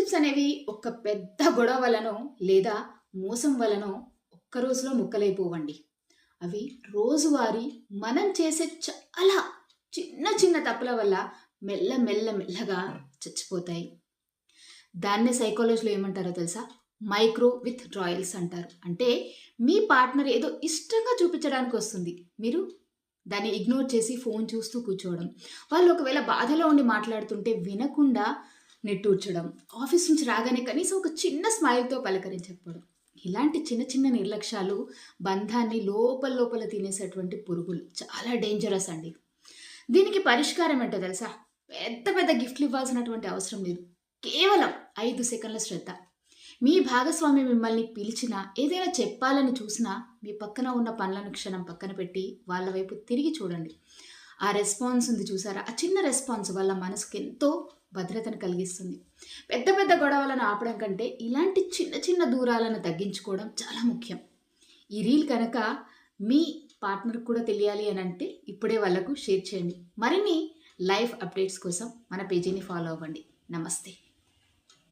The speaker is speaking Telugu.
రిలేషన్‌షిప్స్ అనేవి ఒక పెద్ద గొడవ వలనో, లేదా మోసం వలనో ఒక్క రోజులో ముక్కలైపోవండి. అవి రోజువారీ మనం చేసే చాలా చిన్న చిన్న తప్పుల వల్ల మెల్లగా చచ్చిపోతాయి. దాన్నే సైకాలజీలో ఏమంటారో తెలుసా? మైక్రో విత్‌డ్రాయల్స్ అంటారు. అంటే మీ పార్ట్నర్ ఏదో ఇష్టంగా చూపించడానికి వస్తుంది. మీరు దాన్ని ఇగ్నోర్ చేసి ఫోను చూస్తూ కూర్చోవడం. వాళ్ళు ఒకవేళ బాధలో ఉండి మాట్లాడుతుంటే వినకుండా నిట్టూర్చడం. ఆఫీస్ నుంచి రాగానే కనీసం ఒక చిన్న స్మైల్‌తో పలకరించకపోవడం. ఇలాంటి చిన్న చిన్న నిర్లక్ష్యాలు బంధాన్ని లోపల తినేసేటువంటి పురుగులు. చాలా డేంజరస్ అండి. దీనికి పరిష్కారం ఏంటో తెలుసా? పెద్ద పెద్ద గిఫ్ట్‌లు ఇవ్వాల్సినటువంటి అవసరం లేదు. కేవలం 5 సెకన్ల శ్రద్ధ. మీ భాగస్వామి మిమ్మల్ని పిలిచినా, ఏదైనా చెప్పాలని చూసినా, మీ పక్కన ఉన్న పనులను క్షణం పక్కన పెట్టి వాళ్ళ వైపు తిరిగి చూడండి. ఆ రెస్పాన్స్ ఉంది చూసారా? ఆ చిన్న రెస్పాన్స్ వాళ్ళ మనసుకెంతో భద్రతను కలిగిస్తుంది. పెద్ద పెద్ద గొడవలను ఆపడం కంటే ఇలాంటి చిన్న చిన్న దూరాలను తగ్గించుకోవడం చాలా ముఖ్యం. ఈ రీల్ కనుక మీ పార్ట్నర్‌కి కూడా తెలియాలి అనంటే ఇప్పుడే వాళ్ళకు షేర్ చేయండి. మరిన్ని లైవ్ అప్డేట్స్ కోసం మన పేజీని ఫాలో అవ్వండి. నమస్తే.